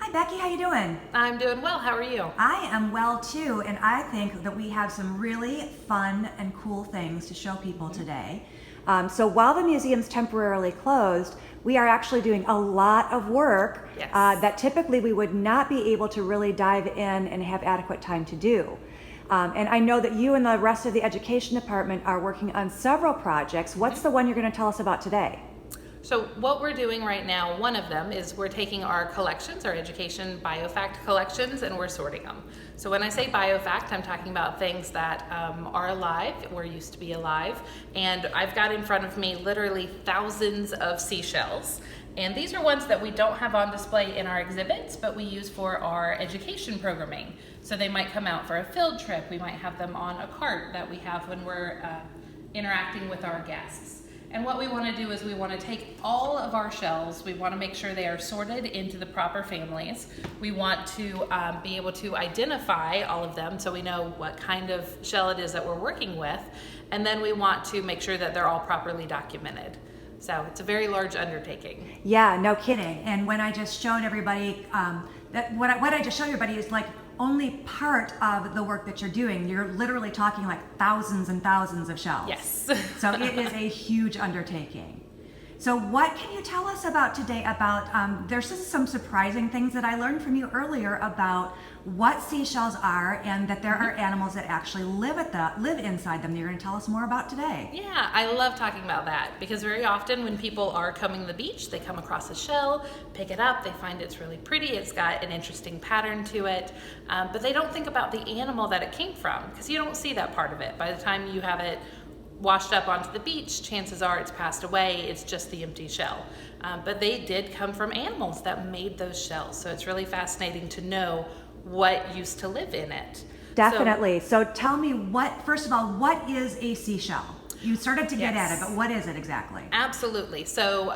Hi Becky, how you doing? I'm doing well. How are you? I am well too, and I think that we have some really fun and cool things to show people today. So while the museum's temporarily closed, we are actually doing a lot of work Yes. That typically we would not be able to really dive in and have adequate time to do. And I know that you and the rest of the education department are working on several projects. What's the one you're going to tell us about today? So what we're doing right now, one of them is we're taking our collections, our education biofact collections, and we're sorting them. So when I say biofact, I'm talking about things that are alive or used to be alive. And I've got in front of me literally thousands of seashells. And these are ones that we don't have on display in our exhibits, but we use for our education programming. So they might come out for a field trip. We might have them on a cart that we have when we're interacting with our guests. And what we want to do is we want to take all of our shells, we want to make sure they are sorted into the proper families. We want to be able to identify all of them so we know what kind of shell it is that we're working with. And then we want to make sure that they're all properly documented. So it's a very large undertaking. Yeah, no kidding. And when I just showed everybody, what I just showed everybody is like only part of the work that you're doing. You're literally talking like thousands and thousands of shells. Yes. So it is a huge undertaking. So what can you tell us about today about, there's just some surprising things that I learned from you earlier about what seashells are and that there are animals that actually live inside them that you're going to tell us more about today. Yeah, I love talking about that because very often when people are coming to the beach, they come across a shell, pick it up, they find it's really pretty, it's got an interesting pattern to it, but they don't think about the animal that it came from because you don't see that part of it. By the time you have it washed up onto the beach, chances are it's passed away, it's just the empty shell. But they did come from animals that made those shells, so it's really fascinating to know what used to live in it. Definitely. So tell me first of all, what is a seashell? You started to get at it, but what is it exactly? Absolutely. So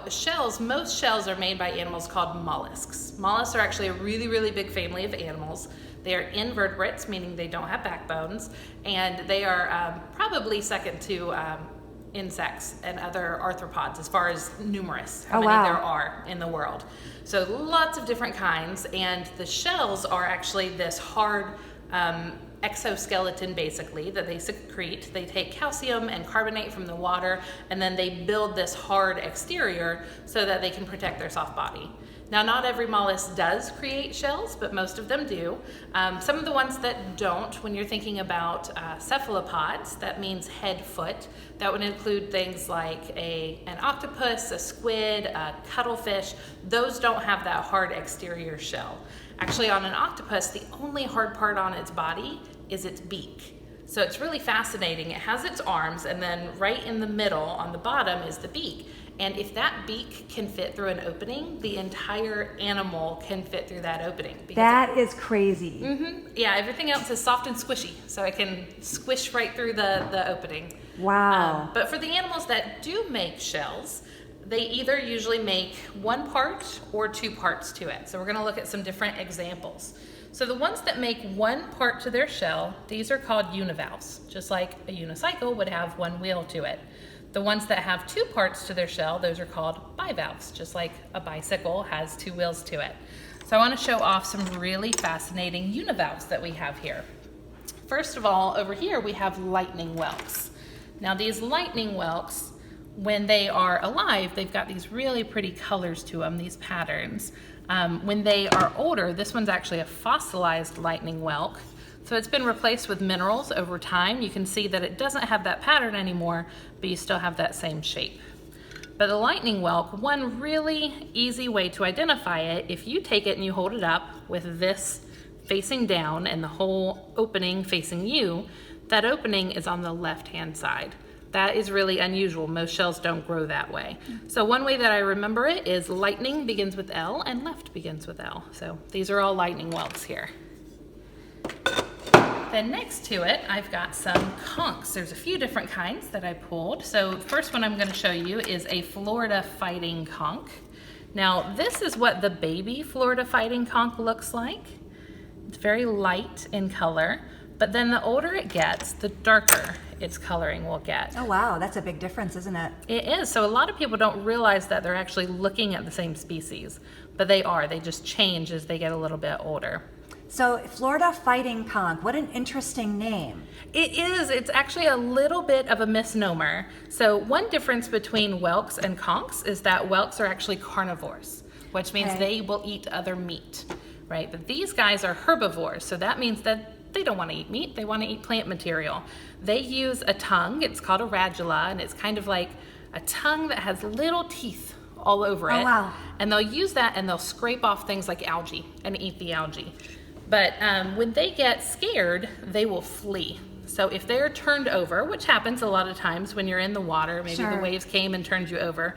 most shells are made by animals called mollusks. Mollusks are actually a really, really big family of animals. They are invertebrates, meaning they don't have backbones, and they are probably second to insects and other arthropods as far as numerous, how many there are in the world. So lots of different kinds, and the shells are actually this hard exoskeleton basically that they secrete. They take calcium and carbonate from the water, and then they build this hard exterior so that they can protect their soft body. Now, not every mollusk does create shells, but most of them do. Some of the ones that don't, when you're thinking about cephalopods, that means head, foot. That would include things like an octopus, a squid, a cuttlefish. Those don't have that hard exterior shell. Actually, on an octopus, the only hard part on its body is its beak. So it's really fascinating. It has its arms, and then right in the middle on the bottom is the beak. And if that beak can fit through an opening, the entire animal can fit through that opening. That is crazy. Yeah, everything else is soft and squishy, so it can squish right through the opening. Wow. But for the animals that do make shells, they either usually make one part or two parts to it. So we're going to look at some different examples. So the ones that make one part to their shell, these are called univalves, just like a unicycle would have one wheel to it. The ones that have two parts to their shell, those are called bivalves, just like a bicycle has two wheels to it. So I want to show off some really fascinating univalves that we have here. First of all, over here we have lightning whelks. Now these lightning whelks, when they are alive, they've got these really pretty colors to them, these patterns. When they are older, this one's actually a fossilized lightning whelk. So it's been replaced with minerals over time. You can see that it doesn't have that pattern anymore, but you still have that same shape. But the lightning whelk, one really easy way to identify it, if you take it and you hold it up with this facing down and the whole opening facing you, that opening is on the left-hand side. That is really unusual. Most shells don't grow that way. So one way that I remember it is lightning begins with L and left begins with L. So these are all lightning whelks here. Then next to it, I've got some conchs. There's a few different kinds that I pulled. So first one I'm going to show you is a Florida fighting conch. Now this is what the baby Florida fighting conch looks like. It's very light in color, but then the older it gets, the darker its coloring will get. Oh wow, that's a big difference, isn't it? It is. So a lot of people don't realize that they're actually looking at the same species, but they are. They just change as they get a little bit older. So Florida fighting conch, what an interesting name. It is. It's actually a little bit of a misnomer. So one difference between whelks and conchs is that whelks are actually carnivores, which means they will eat other meat, right? But these guys are herbivores, so that means that they don't want to eat meat, they want to eat plant material. They use a tongue, it's called a radula, and it's kind of like a tongue that has little teeth all over it. Oh, wow. And they'll use that and they'll scrape off things like algae and eat the algae. But when they get scared, they will flee. So if they're turned over, which happens a lot of times when you're in the water, maybe the waves came and turned you over,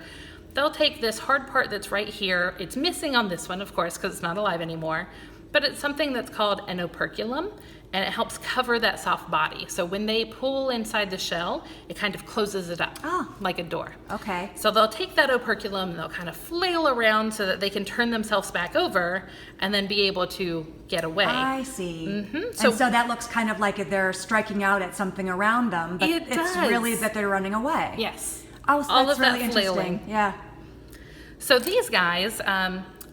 they'll take this hard part that's right here. It's missing on this one, of course, because it's not alive anymore. But it's something that's called an operculum, and it helps cover that soft body. So when they pull inside the shell, it kind of closes it up like a door. Okay. So they'll take that operculum and they'll kind of flail around so that they can turn themselves back over and then be able to get away. I see. Mm-hmm. So that looks kind of like they're striking out at something around them, but it's really that they're running away. Yes. Oh, so all that's of really that interesting. flailing. Yeah. So these guys,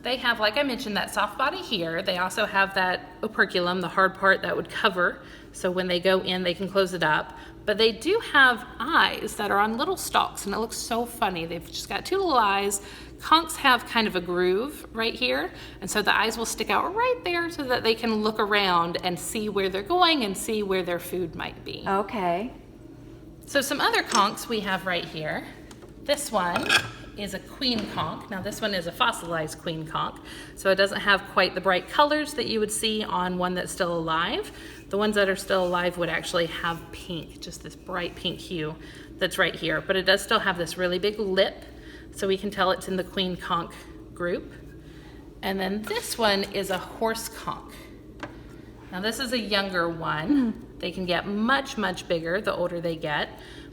they have, like I mentioned, that soft body here. They also have that operculum, the hard part that would cover. So when they go in, they can close it up. But they do have eyes that are on little stalks, and it looks so funny. They've just got two little eyes. Conchs have kind of a groove right here, and so the eyes will stick out right there so that they can look around and see where they're going and see where their food might be. Okay. So some other conchs we have right here. This one is a queen conch. Now this one is a fossilized queen conch, so it doesn't have quite the bright colors that you would see on one that's still alive. The ones that are still alive would actually have pink, just this bright pink hue that's right here, but it does still have this really big lip, so we can tell it's in the queen conch group. And then this one is a horse conch. Now this is a younger one. They can get much, much bigger the older they get.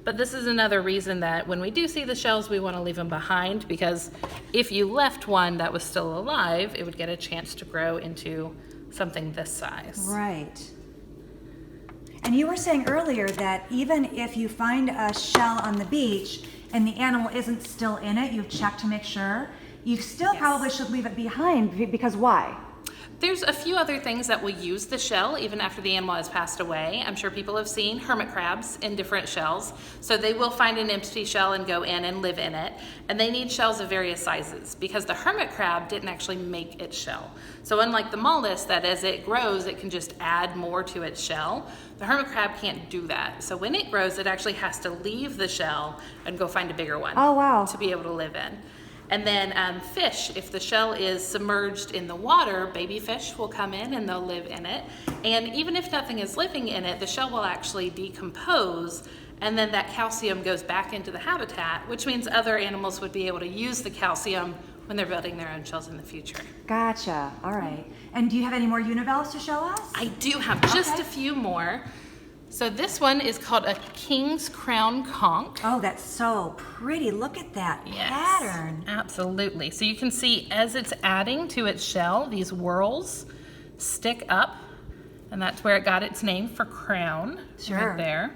But this is another reason that when we do see the shells, we want to leave them behind, because if you left one that was still alive, it would get a chance to grow into something this size. Right. And you were saying earlier that even if you find a shell on the beach and the animal isn't still in it, you've checked to make sure, you still probably should leave it behind, because why? There's a few other things that will use the shell even after the animal has passed away. I'm sure people have seen hermit crabs in different shells. So they will find an empty shell and go in and live in it. And they need shells of various sizes because the hermit crab didn't actually make its shell. So unlike the mollusk, that as it grows, it can just add more to its shell, the hermit crab can't do that. So when it grows, it actually has to leave the shell and go find a bigger one to be able to live in. And then fish, if the shell is submerged in the water, baby fish will come in and they'll live in it. And even if nothing is living in it, the shell will actually decompose, and then that calcium goes back into the habitat, which means other animals would be able to use the calcium when they're building their own shells in the future. Gotcha. All right. And do you have any more univalves to show us? I do have just a few more. So this one is called a king's crown conch. Oh, that's so pretty. Look at that pattern. Absolutely. So you can see as it's adding to its shell, these whorls stick up, and that's where it got its name for crown, right there.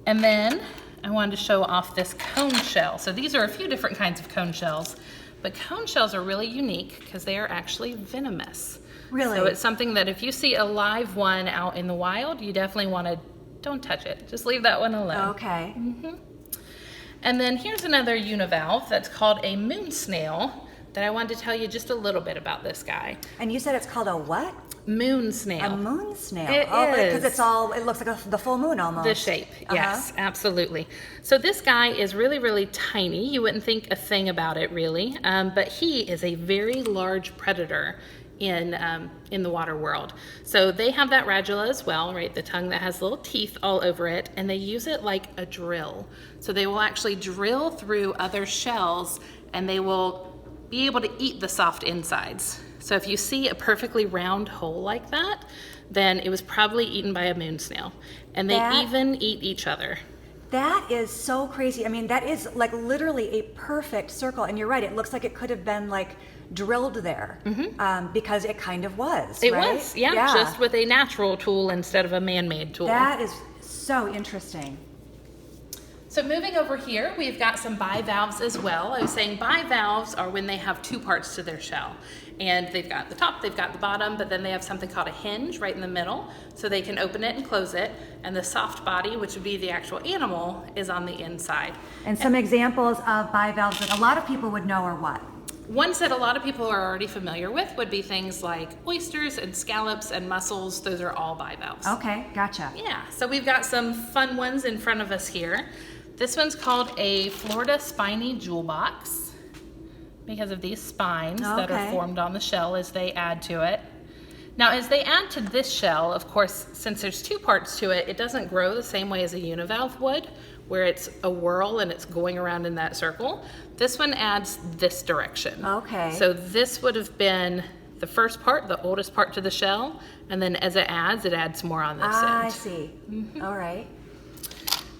And then I wanted to show off this cone shell. So these are a few different kinds of cone shells, but cone shells are really unique because they are actually venomous. Really? So it's something that if you see a live one out in the wild, you definitely want to, don't touch it. Just leave that one alone. Okay. And then here's another univalve that's called a moon snail that I wanted to tell you just a little bit about this guy. And you said it's called a what? Moon snail. A moon snail. It is. Because it looks like the full moon almost. The shape, yes, absolutely. So this guy is really, really tiny. You wouldn't think a thing about it really, but he is a very large predator in the water world. So they have that radula as well, right? The tongue that has little teeth all over it, and they use it like a drill. So they will actually drill through other shells, and they will be able to eat the soft insides. So if you see a perfectly round hole like that, then it was probably eaten by a moon snail. And they even eat each other. That is so crazy. I mean, that is like literally a perfect circle. And you're right, it looks like it could have been like drilled there because it kind of was. It was, yeah, just with a natural tool instead of a man-made tool. That is so interesting. So moving over here, we've got some bivalves as well. I was saying bivalves are when they have two parts to their shell. And they've got the top, they've got the bottom, but then they have something called a hinge right in the middle, so they can open it and close it. And the soft body, which would be the actual animal, is on the inside. And some examples of bivalves that a lot of people would know are what? Ones that a lot of people are already familiar with would be things like oysters and scallops and mussels. Those are all bivalves. Okay, gotcha. Yeah, so we've got some fun ones in front of us here. This one's called a Florida spiny jewel box because of these spines that are formed on the shell as they add to it. Now, as they add to this shell, of course, since there's two parts to it, it doesn't grow the same way as a univalve would, where it's a whirl and it's going around in that circle. This one adds this direction. Okay. So this would have been the first part, the oldest part to the shell, and then as it adds more on this end. I see. All right.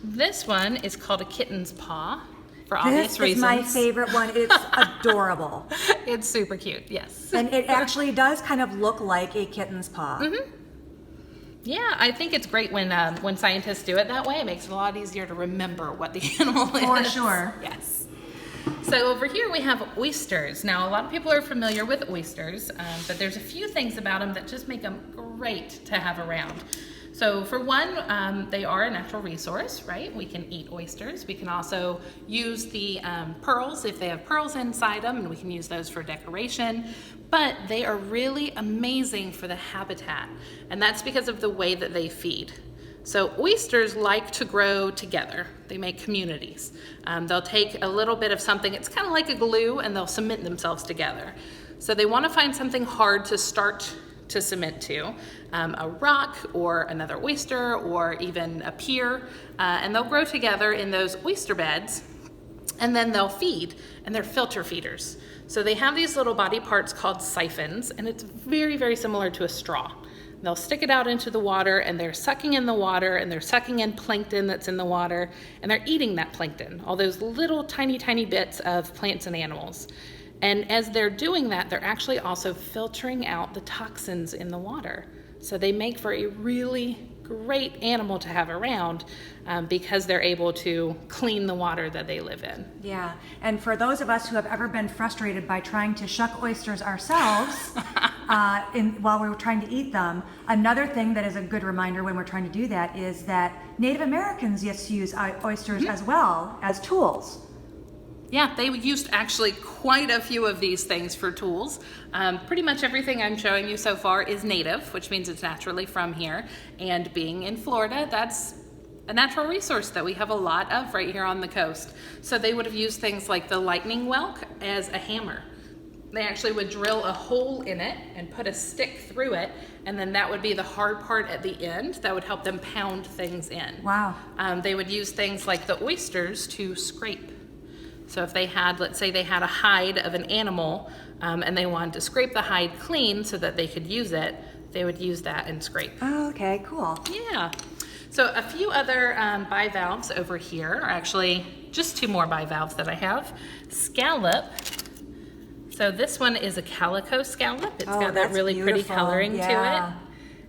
This one is called a kitten's paw for obvious reasons. This is my favorite one. It's adorable. It's super cute, yes. And it actually does kind of look like a kitten's paw. Yeah, I think it's great when scientists do it that way. It makes it a lot easier to remember what the animal is. For sure. Yes. So over here we have oysters. Now, a lot of people are familiar with oysters, but there's a few things about them that just make them great to have around. So for one, they are a natural resource, right? We can eat oysters. We can also use the pearls if they have pearls inside them, and we can use those for decoration. But they are really amazing for the habitat, and that's because of the way that they feed. So oysters like to grow together. They make communities. They'll take a little bit of something, it's kind of like a glue, and they'll cement themselves together. So they want to find something hard to start to cement to, a rock or another oyster or even a pier, and they'll grow together in those oyster beds, and then they'll feed, and they're filter feeders. So they have these little body parts called siphons, and it's very, very similar to a straw. They'll stick it out into the water, and they're sucking in the water, and they're sucking in plankton that's in the water, and they're eating that plankton, all those little tiny, tiny bits of plants and animals. And as they're doing that, they're actually also filtering out the toxins in the water. So they make for a really great animal to have around because they're able to clean the water that they live in. Yeah, and for those of us who have ever been frustrated by trying to shuck oysters ourselves while we were trying to eat them, another thing that is a good reminder when we're trying to do that is that Native Americans used to use oysters as well as tools. Yeah, they used actually quite a few of these things for tools. Pretty much everything I'm showing you so far is native, which means it's naturally from here. And being in Florida, that's a natural resource that we have a lot of right here on the coast. So they would have used things like the lightning whelk as a hammer. They actually would drill a hole in it and put a stick through it, and then that would be the hard part at the end that would help them pound things in. Wow. They would use things like the oysters to scrape. So if they had, let's say they had a hide of an animal and they wanted to scrape the hide clean so that they could use it, they would use that and scrape. Oh, okay, cool. Yeah. So a few other bivalves over here are actually just two more bivalves that I have. Scallop. So this one is a calico scallop. It's got that really pretty coloring to it.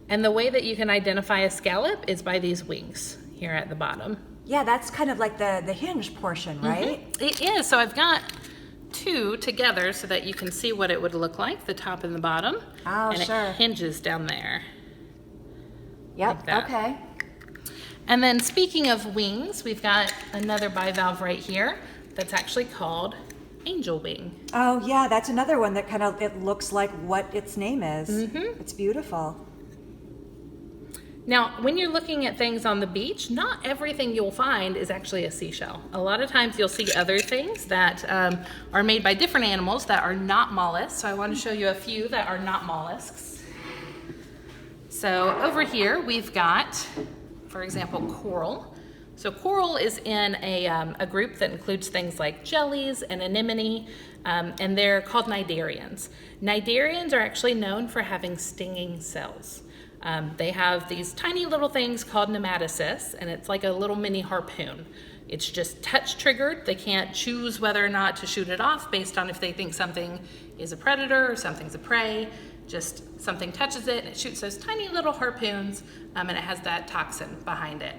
And the way that you can identify a scallop is by these wings here at the bottom. Yeah, that's kind of like the hinge portion, right? It is. So I've got two together so that you can see what it would look like, the top and the bottom. Oh, and sure. It hinges down there. Yep, like okay. And then speaking of wings, we've got another bivalve right here that's actually called angel wing. Oh, yeah, that's another one that kind of, it looks like what its name is. It's beautiful. Now, when you're looking at things on the beach, not everything you'll find is actually a seashell. A lot of times you'll see other things that are made by different animals that are not mollusks. So I want to show you a few that are not mollusks. So over here we've got, for example, coral. So coral is in a group that includes things like jellies and anemone, and they're called cnidarians. Cnidarians are actually known for having stinging cells. They have these tiny little things called nematocysts, and it's like a little mini harpoon. It's just touch triggered. They can't choose whether or not to shoot it off based on if they think something is a predator or something's a prey. Just something touches it and it shoots those tiny little harpoons, and it has that toxin behind it.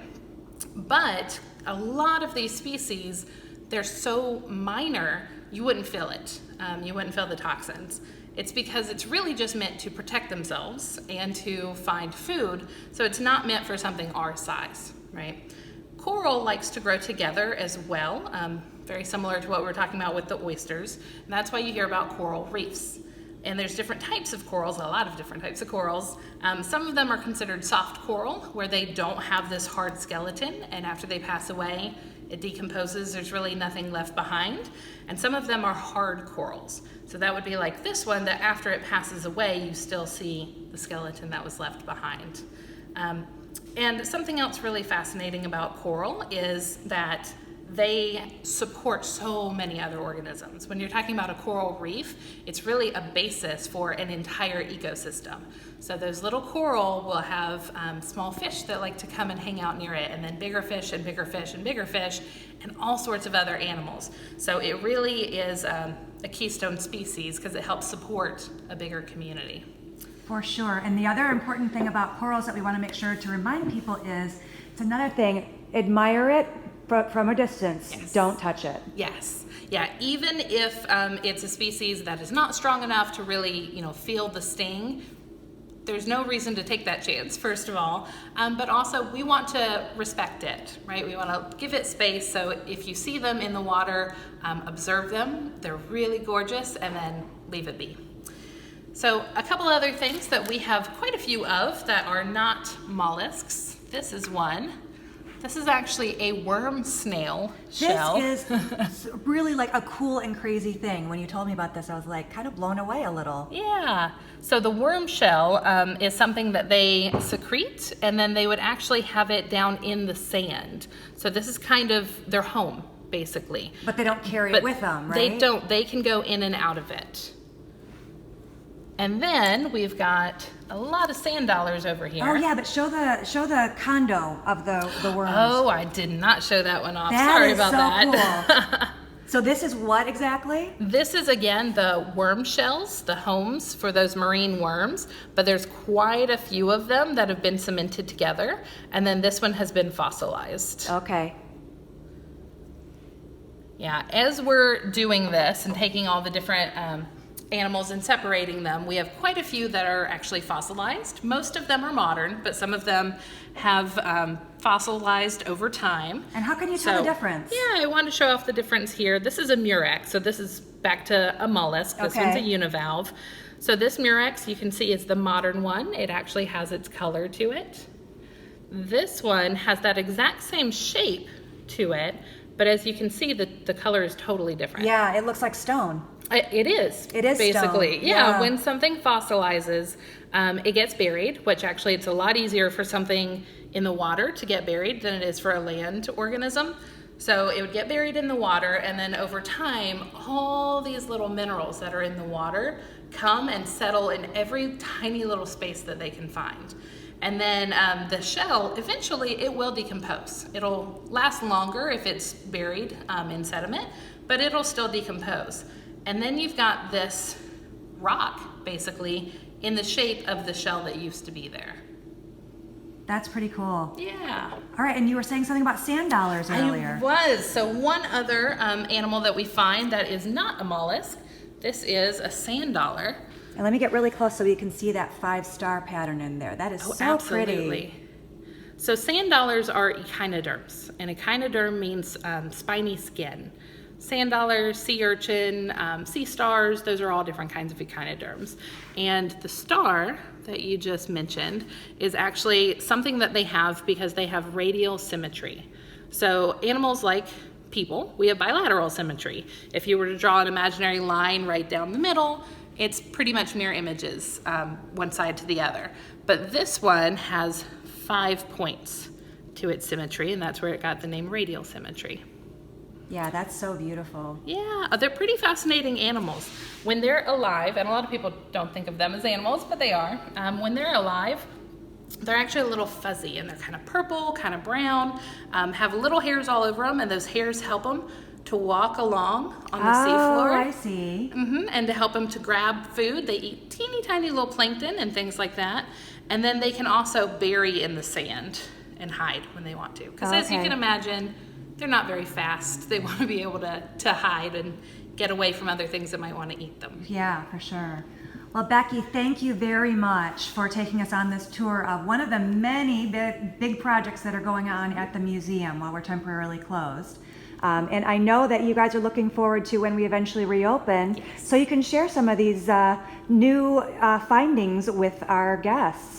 But a lot of these species, they're so minor, you wouldn't feel it. You wouldn't feel the toxins. It's because it's really just meant to protect themselves and to find food, so it's not meant for something our size, right? Coral likes to grow together as well, very similar to what we were talking about with the oysters, and that's why you hear about coral reefs. And there's different types of corals, a lot of different types of corals. Some of them are considered soft coral, where they don't have this hard skeleton, and after they pass away, it decomposes, there's really nothing left behind. And some of them are hard corals. So that would be like this one, that after it passes away, you still see the skeleton that was left behind. And something else really fascinating about coral is that they support so many other organisms. When you're talking about a coral reef, it's really a basis for an entire ecosystem. So those little coral will have small fish that like to come and hang out near it, and then bigger fish and bigger fish and bigger fish, and all sorts of other animals. So it really is a keystone species because it helps support a bigger community. For sure. And the other important thing about corals that we want to make sure to remind people is, it's another thing, admire it from a distance. Yes. Don't touch it. Yes. Yeah, even if it's a species that is not strong enough to really, feel the sting, there's no reason to take that chance, first of all. But also, we want to respect it, right? We want to give it space. So if you see them in the water, observe them. They're really gorgeous, and then leave it be. So a couple other things that we have quite a few of that are not mollusks. This is one. This is actually a worm snail shell. This is really like a cool and crazy thing. When you told me about this, I was like kind of blown away a little. Yeah. So the worm shell is something that they secrete, and then they would actually have it down in the sand. So this is kind of their home, basically. But they don't carry it with them, right? They don't. They can go in and out of it. And then we've got a lot of sand dollars over here. Oh yeah, but show the condo of the worms. Oh, I did not show that one off. That Sorry is about so that. Cool. So this is what exactly? This is, again, the worm shells, the homes for those marine worms, but there's quite a few of them that have been cemented together, and then this one has been fossilized. Okay. Yeah, as we're doing this and taking all the different animals and separating them, we have quite a few that are actually fossilized. Most of them are modern, but some of them have fossilized over time. And how can you tell the difference? Yeah, I want to show off the difference here. This is a murex, so this is back to a mollusk. This one's a univalve. So this murex, you can see, is the modern one. It actually has its color to it. This one has that exact same shape to it, but as you can see, the color is totally different. Yeah, it looks like stone. It is. It is basically. stone. Yeah, when something fossilizes, it gets buried, which actually it's a lot easier for something in the water to get buried than it is for a land organism. So it would get buried in the water, and then over time, all these little minerals that are in the water come and settle in every tiny little space that they can find. And then the shell, eventually it will decompose. It'll last longer if it's buried in sediment, but it'll still decompose. And then you've got this rock, basically, in the shape of the shell that used to be there. That's pretty cool. Yeah. All right, and you were saying something about sand dollars earlier. I was. So one other animal that we find that is not a mollusk, this is a sand dollar. And let me get really close so you can see that 5-star pattern in there. That is so absolutely. Pretty. So sand dollars are echinoderms, and echinoderm means spiny skin. Sand dollar, sea urchin, sea stars, those are all different kinds of echinoderms. And the star that you just mentioned is actually something that they have because they have radial symmetry. So animals like people, we have bilateral symmetry. If you were to draw an imaginary line right down the middle, it's pretty much mirror images, one side to the other. But this one has 5 points to its symmetry, and that's where it got the name radial symmetry. Yeah, that's so beautiful. Yeah, they're pretty fascinating animals. When they're alive, and a lot of people don't think of them as animals, but they are. When they're alive, they're actually a little fuzzy, and they're kind of purple, kind of brown, have little hairs all over them, and those hairs help them to walk along on the seafloor. Oh, I see. And to help them to grab food. They eat teeny tiny little plankton and things like that. And then they can also bury in the sand and hide when they want to. Because as you can imagine, they're not very fast. They want to be able to hide and get away from other things that might want to eat them. Yeah, for sure. Well, Becky, thank you very much for taking us on this tour of one of the many big projects that are going on at the museum while we're temporarily closed. And I know that you guys are looking forward to when we eventually reopen, Yes. so you can share some of these new findings with our guests.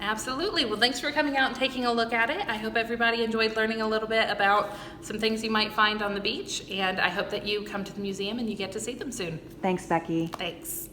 Absolutely. Well, thanks for coming out and taking a look at it. I hope everybody enjoyed learning a little bit about some things you might find on the beach, and I hope that you come to the museum and you get to see them soon. Thanks, Becky. Thanks.